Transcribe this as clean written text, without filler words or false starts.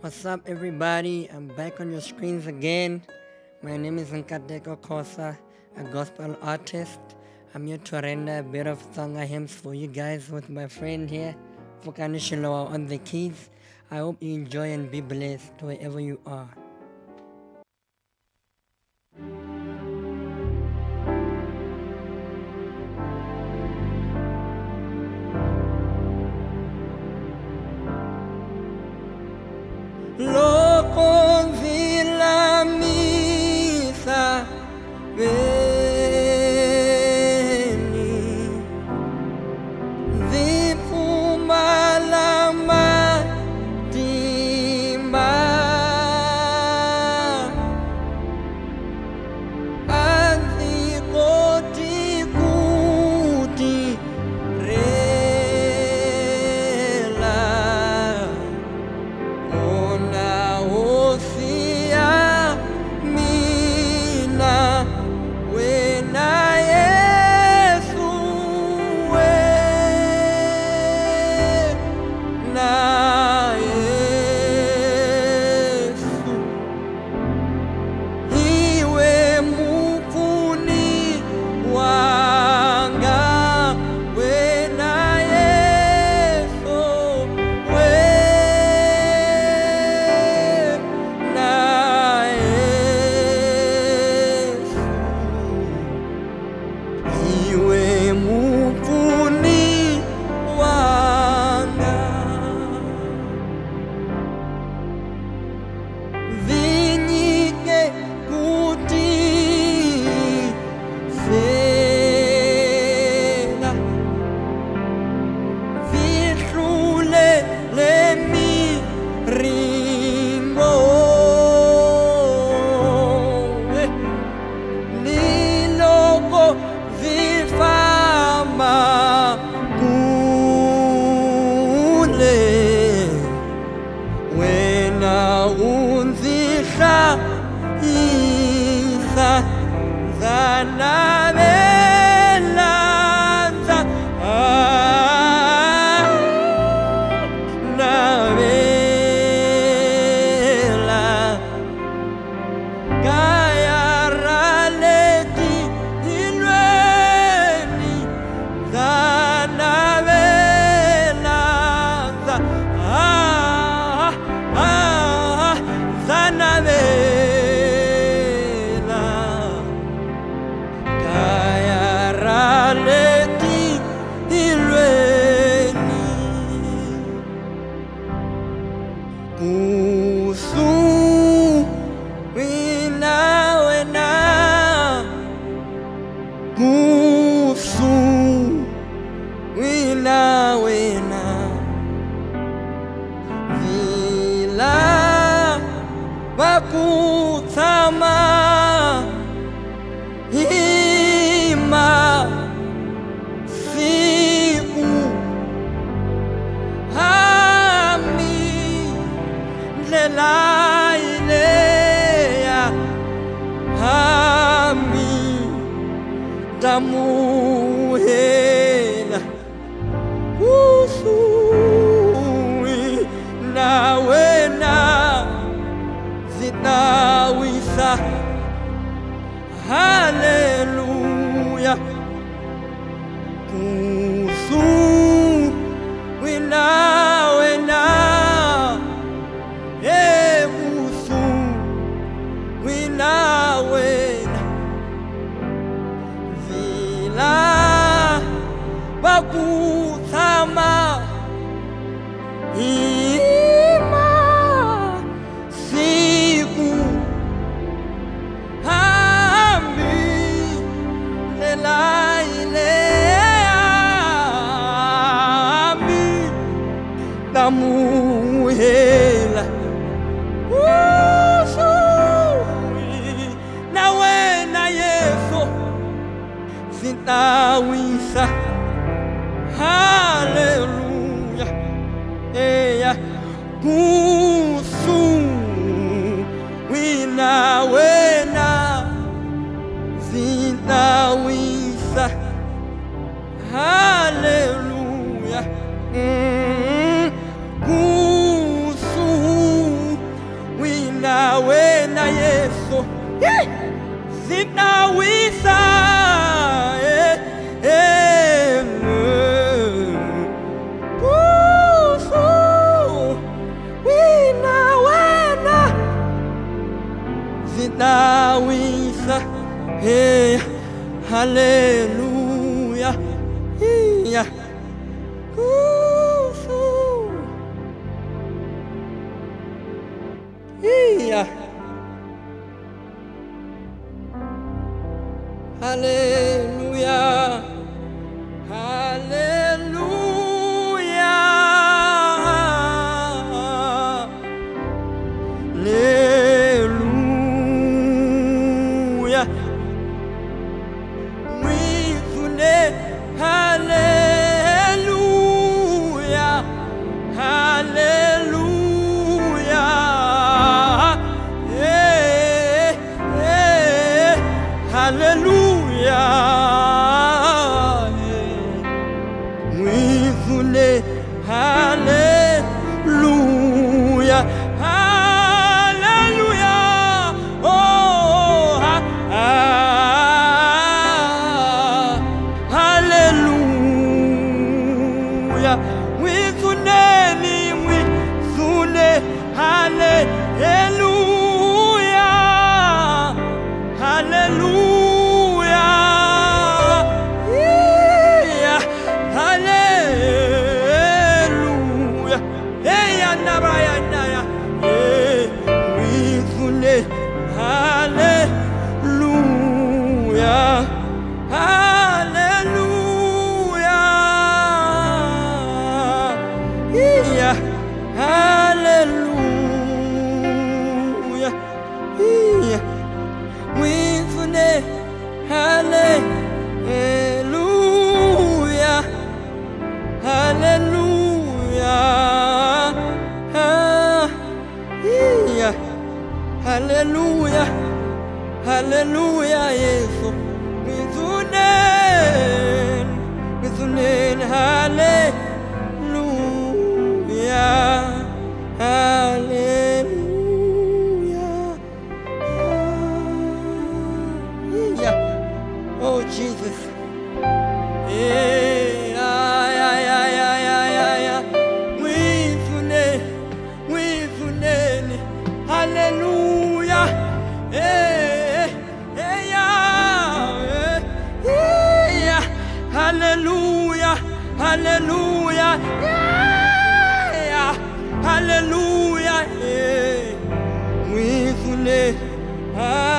What's up, everybody? I'm back on your screens again. My name is Nkateko Kosa, a gospel artist. I'm here to render a bit of Tsonga hymns for you guys with my friend here, Fukani Shilowa on the keys. I hope you enjoy and be blessed wherever you are. Loko Ndzi la Misaveni, ndzi pfumala matimba, a ndzi koti ku tirhela. Wena unzihla isa zanabelanza nabela kaya raleti ilweni zanabelanza zanabela kaya raleti ilweni Kusuhi na Wena, Kusuhi na Wena, vila vakutshama hima siku hami ndlela ileya hami damuhela Kusuhi na Wena zinawisa. Hallelujah. Kusuhi na Wena, Kusuhi na Wena, vila vakutshama hima siku hambi ndlela ileya hambi damuhela Kusuhi na Wena Yesu zintawisa. Hallelujah. Eya Kusuhi na Wena zintawisa. Hallelujah. Zinawisa Wena Zinawisa hallelujah Hallelujah, hallelujah, hallelujah. Hallelujah, hallelujah. Hallelujah, hallelujah, hallelujah, oh, hallelujah, hallelujah, hallelujah. Hallelujah, hallelujah, hallelujah, hallelujah, hallelujah, Yesu, mizunen, hallelujah, hallelujah, oh Jesus. Hallelujah, hallelujah, hallelujah, hallelujah, hallelujah.